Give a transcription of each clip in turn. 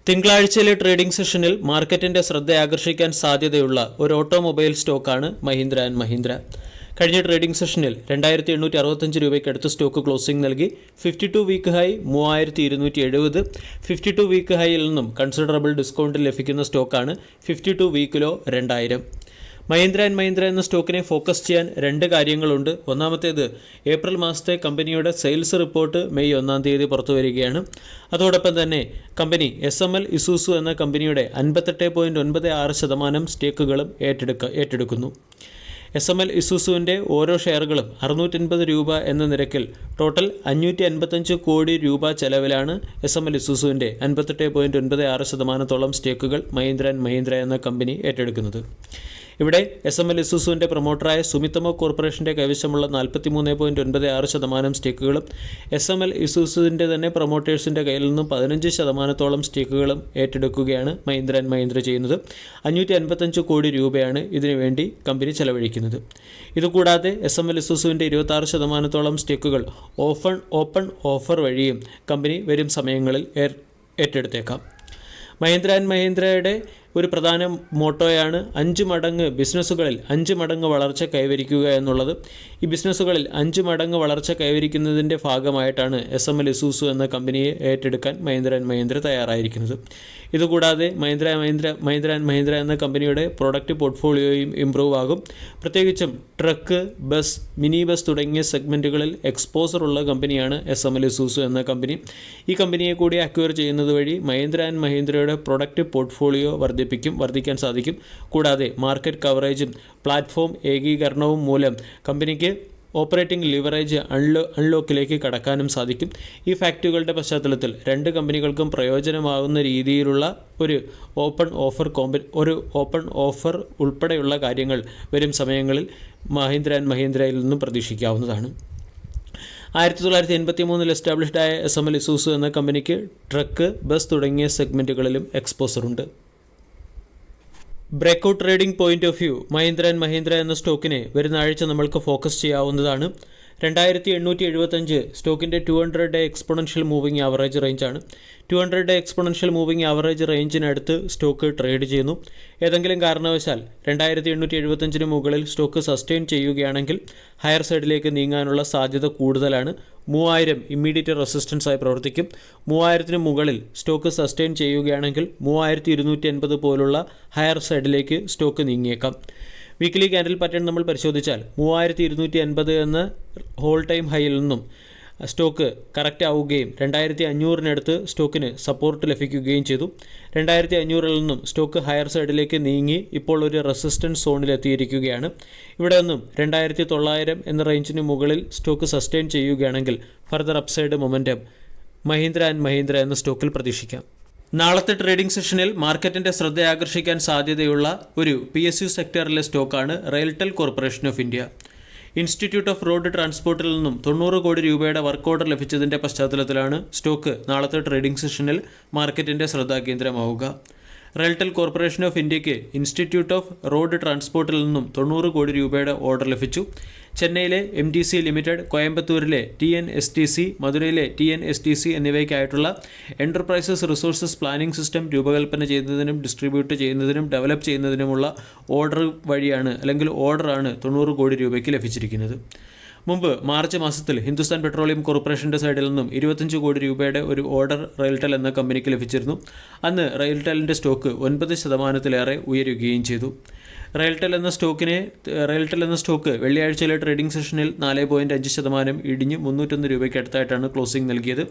തിങ്കളാഴ്ചയിലെ trading സെഷനിൽ മാർക്കറ്റിന്റെ ശ്രദ്ധ ആകർഷിക്കാൻ സാധ്യതയുള്ള ഒരു ഓട്ടോമൊബൈൽ സ്റ്റോക്കാണ് മഹീന്ദ്ര ആൻഡ് മഹീന്ദ്ര. കഴിഞ്ഞ ട്രേഡിംഗ് സെഷനിൽ 2865 രൂപയ്ക്ക് അടുത്ത് സ്റ്റോക്ക് ക്ലോസിംഗ് നൽകി. 52 വീക്ക് ഹൈ 3270. 52 വീക്ക് ഹൈയിൽ നിന്നും കൺസിഡറബിൾ ഡിസ്കൗണ്ടിൽ ലഭിക്കുന്ന സ്റ്റോക്കാണ്. 52 വീക്കിലോ 2000. മഹീന്ദ്ര ആൻഡ് മഹീന്ദ്ര എന്ന സ്റ്റോക്കിനെ ഫോക്കസ് ചെയ്യാൻ രണ്ട് കാര്യങ്ങളുണ്ട്. ഒന്നാമത്തേത്, ഏപ്രിൽ മാസത്തെ കമ്പനിയുടെ സെയിൽസ് റിപ്പോർട്ട് മെയ് 1 പുറത്തു വരികയാണ്. അതോടൊപ്പം തന്നെ കമ്പനി SML ഇസൂസു എന്ന കമ്പനിയുടെ 58.96% സ്റ്റേക്കുകളും ഏറ്റെടുക്കുന്നു. SML ഇസൂസുവിൻ്റെ ഓരോ ഷെയറുകളും 680 രൂപ എന്ന നിരക്കിൽ ടോട്ടൽ 555 കോടി രൂപ ചെലവിലാണ് SML ഇസൂസുവിൻ്റെ 58.96% സ്റ്റേക്കുകൾ മഹീന്ദ്ര ആൻഡ് മഹീന്ദ്ര എന്ന കമ്പനി ഏറ്റെടുക്കുന്നത്. ഇവിടെ SML ഇസൂസുവിൻ്റെ പ്രൊമോട്ടറായ സുമിത്തമോ കോർപ്പറേഷൻ്റെ കൈവശമുള്ള 43.96% സ്റ്റേക്കുകളും SML ഇസൂസുവിൻ്റെ തന്നെ പ്രൊമോട്ടേഴ്സിൻ്റെ കയ്യിൽ നിന്നും 15% സ്റ്റേക്കുകളും ഏറ്റെടുക്കുകയാണ് മഹീന്ദ്ര ആൻഡ് മഹീന്ദ്ര ചെയ്യുന്നത്. 555 കോടി രൂപയാണ് ഇതിനുവേണ്ടി കമ്പനി ചെലവഴിക്കുന്നത്. ഇതുകൂടാതെ SML ഇസൂസുവിൻ്റെ 26% സ്റ്റേക്കുകൾ ഓപ്പൺ ഓഫർ വഴിയും കമ്പനി വരും സമയങ്ങളിൽ ഏറ്റെടുത്തേക്കാം. മഹീന്ദ്ര ആൻഡ് മഹീന്ദ്രയുടെ ഒരു പ്രധാന മോട്ടോയാണ് 5 മടങ്ങ് ബിസിനസ്സുകളിൽ 5 മടങ്ങ് വളർച്ച കൈവരിക്കുക എന്നുള്ളത്. ഈ ബിസിനസ്സുകളിൽ 5 മടങ്ങ് വളർച്ച കൈവരിക്കുന്നതിൻ്റെ ഭാഗമായിട്ടാണ് SML ഇസൂസു എന്ന കമ്പനിയെ ഏറ്റെടുക്കാൻ മഹീന്ദ്ര ആൻഡ് മഹീന്ദ്ര തയ്യാറായിരിക്കുന്നത്. ഇതുകൂടാതെ മഹീന്ദ്ര ആൻഡ് മഹീന്ദ്ര എന്ന കമ്പനിയുടെ പ്രോഡക്റ്റ് പോർട്ട്ഫോളിയോയും ഇംപ്രൂവ് ആകും. പ്രത്യേകിച്ചും ട്രക്ക്, ബസ്, മിനി ബസ് തുടങ്ങിയ സെഗ്മെൻറ്റുകളിൽ എക്സ്പോസർ ഉള്ള കമ്പനിയാണ് SML ഇസൂസു എന്ന കമ്പനി. ഈ കമ്പനിയെ കൂടി അക്വയർ ചെയ്യുന്നത് വഴി മഹീന്ദ്ര ആൻഡ് മഹീന്ദ്രയുടെ പ്രോഡക്റ്റ് പോർട്ട്ഫോളിയോ വർദ്ധിക്കാൻ സാധിക്കും. കൂടാതെ മാർക്കറ്റ് കവറേജും പ്ലാറ്റ്ഫോം ഏകീകരണവും മൂലം കമ്പനിക്ക് ഓപ്പറേറ്റിംഗ് ലിവറേജ് അൺലോക്കിലേക്ക് കടക്കാനും സാധിക്കും. ഈ ഫാക്റ്റുകളുടെ പശ്ചാത്തലത്തിൽ രണ്ട് കമ്പനികൾക്കും പ്രയോജനമാകുന്ന രീതിയിലുള്ള ഒരു ഓപ്പൺ ഓഫർ ഉൾപ്പെടെയുള്ള കാര്യങ്ങൾ വരും സമയങ്ങളിൽ മഹീന്ദ്ര ആൻഡ് മഹീന്ദ്രയിൽ നിന്നും പ്രതീക്ഷിക്കാവുന്നതാണ്. 1983 എസ്റ്റാബ്ലിഷ്ഡ് ആയ SML ഇസൂസു എന്ന കമ്പനിക്ക് ട്രക്ക്, ബസ് തുടങ്ങിയ സെഗ്മെൻറ്റുകളിലും എക്സ്പോസറുണ്ട്. Breakout trading point of view Mahindra and Mahindra എന്ന സ്റ്റോക്കിനെ വരുന്ന ആഴ്ച നമ്മൾക്ക് ഫോക്കസ് ചെയ്യാവുന്നതാണ്. 2875 സ്റ്റോക്കിൻ്റെ 200-ഡേ എക്സ്പോണൻഷ്യൽ മൂവിംഗ് ആവറേജ് റേഞ്ചാണ്. 200-ഡേ എക്സ്പോണൻഷ്യൽ മൂവിംഗ് ആവറേജ് റേഞ്ചിനടുത്ത് സ്റ്റോക്ക് ട്രേഡ് ചെയ്യുന്നു. ഏതെങ്കിലും കാരണവശാൽ 2875 മുകളിൽ സ്റ്റോക്ക് സസ്റ്റെയിൻ ചെയ്യുകയാണെങ്കിൽ ഹയർ സൈഡിലേക്ക് നീങ്ങാനുള്ള സാധ്യത കൂടുതലാണ്. 3000 ഇമ്മീഡിയറ്റ് റെസിസ്റ്റൻസായി പ്രവർത്തിക്കും. 3000-ന് മുകളിൽ സ്റ്റോക്ക് സസ്റ്റെയിൻ ചെയ്യുകയാണെങ്കിൽ 3280 പോലുള്ള ഹയർ സൈഡിലേക്ക് സ്റ്റോക്ക് നീങ്ങിയേക്കാം. വീക്ക്ലി ക്യാൻഡിൽ പാറ്റേൺ നമ്മൾ പരിശോധിച്ചാൽ 3280 എന്ന ഹോൾ ടൈം ഹൈയിൽ നിന്നും സ്റ്റോക്ക് കറക്റ്റ് ആവുകയും 2500-നടുത്ത് സ്റ്റോക്കിന് സപ്പോർട്ട് ലഭിക്കുകയും ചെയ്തു. 2500-ൽ നിന്നും സ്റ്റോക്ക് ഹയർ സൈഡിലേക്ക് നീങ്ങി ഇപ്പോൾ ഒരു റെസിസ്റ്റൻസ് സോണിലെത്തിയിരിക്കുകയാണ്. ഇവിടെ നിന്നും 2900 എന്ന റേഞ്ചിന് മുകളിൽ സ്റ്റോക്ക് സസ്റ്റെയിൻ ചെയ്യുകയാണെങ്കിൽ further upside momentum Mahindra and Mahindra എന്ന സ്റ്റോക്കിൽ പ്രതീക്ഷിക്കാം. നാളത്തെ ട്രേഡിംഗ് സെഷനിൽ മാർക്കറ്റിന്റെ ശ്രദ്ധ ആകർഷിക്കാൻ സാധ്യതയുള്ള ഒരു PSU സെക്ടറിലെ സ്റ്റോക്കാണ് RailTel corporation of India. Institute of road ട്രാൻസ്പോർട്ടിൽ നിന്നും 90 കോടി രൂപയുടെ വർക്ക് ഓർഡർ ലഭിച്ചതിൻ്റെ പശ്ചാത്തലത്തിലാണ് സ്റ്റോക്ക് നാളത്തെ ട്രേഡിംഗ് സെഷനിൽ മാർക്കറ്റിന്റെ ശ്രദ്ധാകേന്ദ്രമാവുക. റെയിൽടെൽ കോർപ്പറേഷൻ ഓഫ് ഇന്ത്യക്ക് ഇൻസ്റ്റിറ്റ്യൂട്ട് ഓഫ് റോഡ് ട്രാൻസ്പോർട്ടിൽ നിന്നും 90 കോടി രൂപയുടെ ഓർഡർ ലഭിച്ചു. ചെന്നൈയിലെ MTC ലിമിറ്റഡ്, കോയമ്പത്തൂരിലെ TNSTC, മധുരയിലെ TNSTC എന്നിവയ്ക്കായിട്ടുള്ള എൻ്റർപ്രൈസസ് റിസോഴ്സസ് പ്ലാനിംഗ് സിസ്റ്റം രൂപകൽപ്പന ചെയ്യുന്നതിനും ഡിസ്ട്രിബ്യൂട്ട് ചെയ്യുന്നതിനും ഡെവലപ്പ് ചെയ്യുന്നതിനുമുള്ള ഓർഡറാണ് 90 കോടി രൂപയ്ക്ക് ലഭിച്ചിരിക്കുന്നത്. മുമ്പ് മാർച്ച് മാസത്തിൽ ഹിന്ദുസ്ഥാൻ പെട്രോളിയം കോർപ്പറേഷൻ്റെ സൈഡിൽ നിന്നും 25 കോടി രൂപയുടെ ഒരു ഓർഡർ റെയിൽടെൽ എന്ന കമ്പനിക്ക് ലഭിച്ചിരുന്നു. അന്ന് റെയിൽടെലിൻ്റെ സ്റ്റോക്ക് 9%-ലേറെ ഉയരുകയും ചെയ്തു. റെയിൽടെൽ എന്ന സ്റ്റോക്ക് വെള്ളിയാഴ്ചയിലെ ട്രേഡിംഗ് സെഷനിൽ 4.5% ഇടിഞ്ഞ് 301 രൂപയ്ക്ക് അടുത്തായിട്ടാണ് ക്ലോസിംഗ് നൽകിയത്.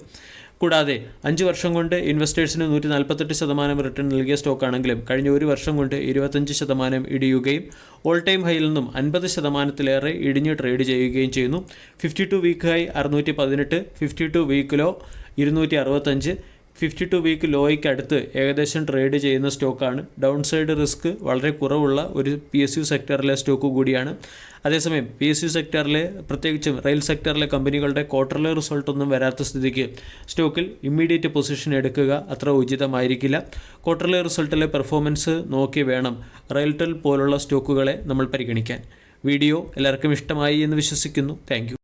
കൂടാതെ 5 വർഷം കൊണ്ട് ഇൻവെസ്റ്റേഴ്സിന് 148% റിട്ടേൺ നൽകിയ സ്റ്റോക്കാണെങ്കിലും കഴിഞ്ഞ ഒരു വർഷം കൊണ്ട് 25% ഇടിയുകയും ഓൾ ടൈം ഹൈയിൽ നിന്നും 50%-ലേറെ ഇടിഞ്ഞ് ട്രേഡ് ചെയ്യുകയും ചെയ്യുന്നു. 52 week high 618, 52 week low 265, 52 week ലോയ്ക്ക് അടുത്ത് ഏകദേശം ട്രേഡ് ചെയ്യുന്ന സ്റ്റോക്കാണ്. ഡൗൺ സൈഡ് റിസ്ക് വളരെ കുറവുള്ള ഒരു PSU സെക്ടറിലെ സ്റ്റോക്ക് കൂടിയാണ്. അതേസമയം PSU സെക്ടറിലെ, പ്രത്യേകിച്ചും റെയിൽ സെക്ടറിലെ കമ്പനികളുടെ ക്വാർട്ടർലി റിസൾട്ടൊന്നും വരാത്ത സ്ഥിതിക്ക് സ്റ്റോക്കിൽ ഇമ്മീഡിയറ്റ് പൊസിഷൻ എടുക്കുക അത്ര ഉചിതമായിരിക്കില്ല. ക്വാർട്ടർലി റിസൾട്ടിലെ പെർഫോമൻസ് നോക്കി വേണം റെയിൽടെൽ പോലുള്ള സ്റ്റോക്കുകളെ നമ്മൾ പരിഗണിക്കാൻ. വീഡിയോ എല്ലാവർക്കും ഇഷ്ടമായി എന്ന് വിശ്വസിക്കുന്നു. Thank you.